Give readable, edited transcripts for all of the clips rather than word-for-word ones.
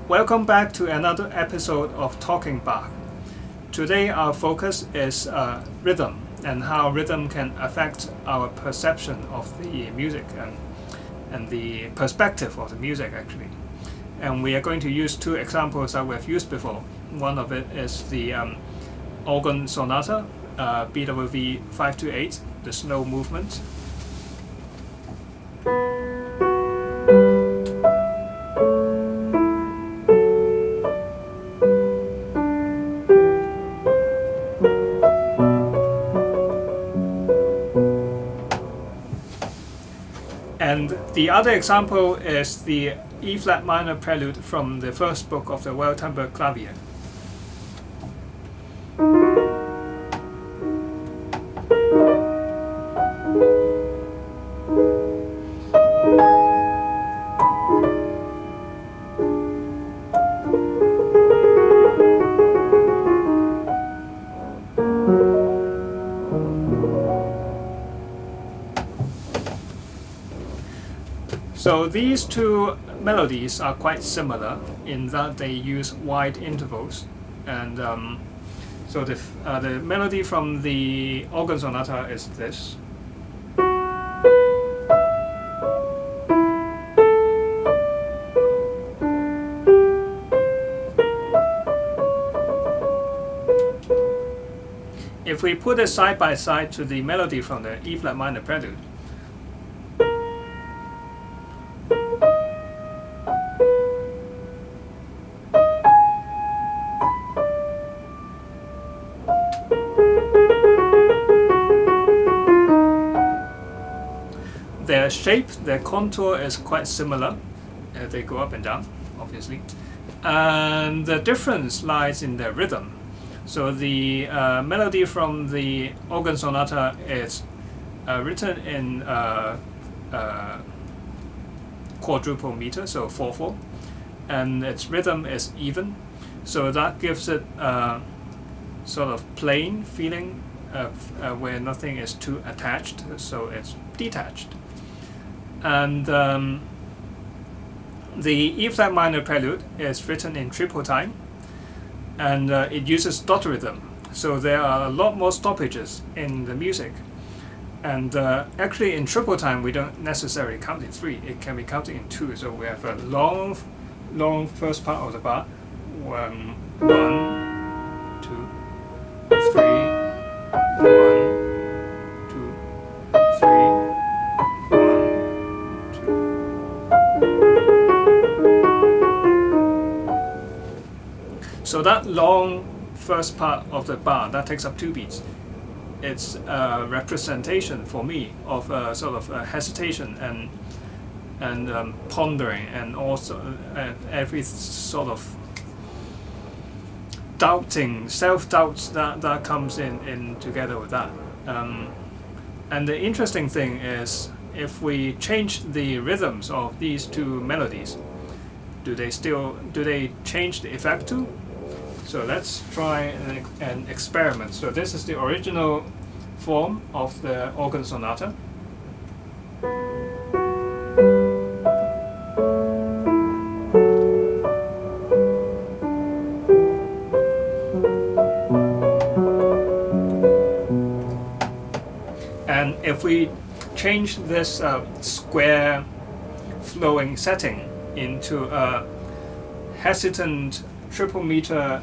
Welcome back to another episode of Talking Bach. Today our focus is rhythm and how rhythm can affect our perception of the music and the perspective of the music actually. And we are going to use two examples that we've used before. One of it is the organ sonata, BWV 528, the slow movement. And the other example is the E-flat minor prelude from the first book of the Well-Tempered Clavier. So these two melodies are quite similar in that they use wide intervals, and so the melody from the organ sonata is this. If we put it side by side to the melody from the E-flat minor prelude, their shape, their contour is quite similar. They go up and down, obviously. And the difference lies in their rhythm. So the melody from the organ sonata is written in quadruple meter, so 4/4, and its rhythm is even. So that gives it a sort of plain feeling where nothing is too attached, so it's detached. And the E-flat minor prelude is written in triple time, and it uses dot rhythm. So there are a lot more stoppages in the music. And actually in triple time we don't necessarily count in 3, it can be counted in 2. So we have a long first part of the bar. 1, 2, 3, 1, 2, 3. So that long first part of the bar, that takes up 2 beats. It's a representation for me of a sort of a hesitation and pondering, and also every sort of doubting, self-doubt that comes in together with that. And the interesting thing is, if we change the rhythms of these two melodies, do they change the effect too? So let's try an experiment. So this is the original form of the organ sonata. And if we change this square flowing setting into a hesitant triple meter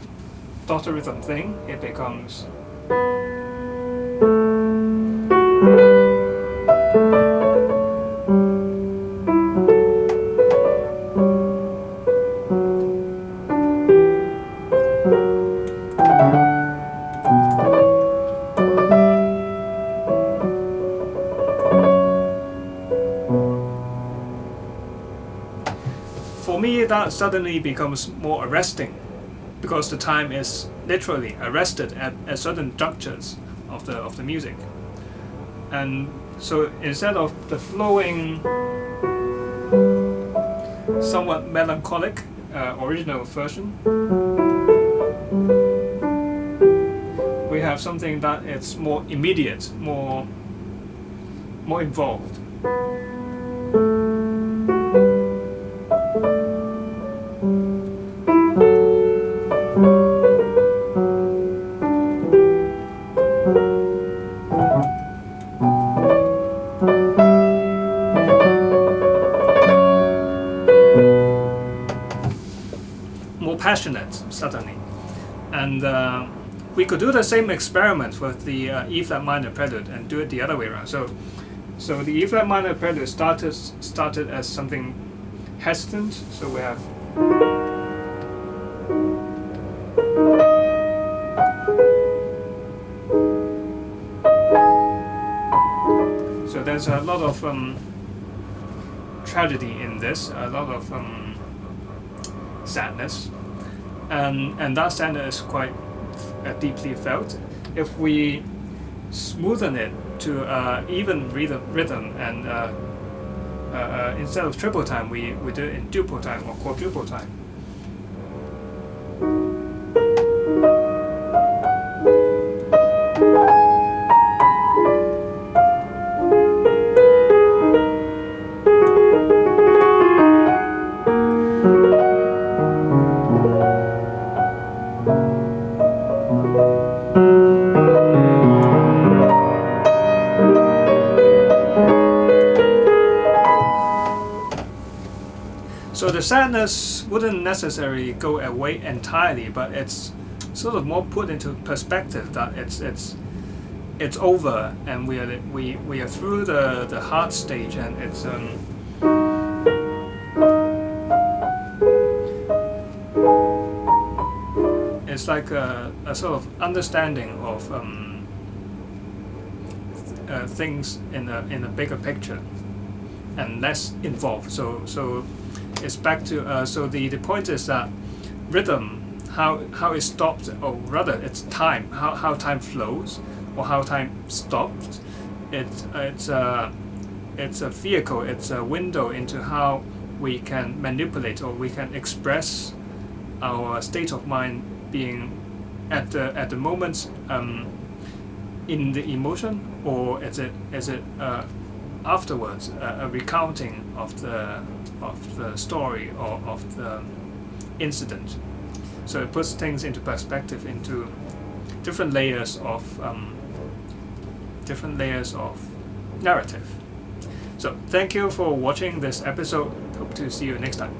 dot rhythm thing, it becomes for me, that suddenly becomes more arresting, because the time is literally arrested at certain junctures of the music. And so instead of the flowing, somewhat melancholic original version, we have something that it's more immediate, more involved. passionate suddenly. And we could do the same experiment with the E flat minor prelude and do it the other way around. So the E flat minor prelude started as something hesitant. So we have. So there's a lot of tragedy in this, a lot of sadness, and that sadness is quite deeply felt. If we smoothen it to even rhythm and instead of triple time, we do it in duple time or quadruple time. So the sadness wouldn't necessarily go away entirely, but it's sort of more put into perspective that it's over, and we are through the hard stage, and it's like a sort of understanding of things in a bigger picture and less involved. So it's back to so the point is that rhythm, how it stopped, or rather it's time, how time flows or how time stopped. It's a vehicle, it's a window into how we can manipulate or we can express our state of mind being at the moment in the emotion, or is it afterwards a recounting of the story or of the incident. So it puts things into perspective, into different layers of narrative. So thank you for watching this episode. Hope to see you next time.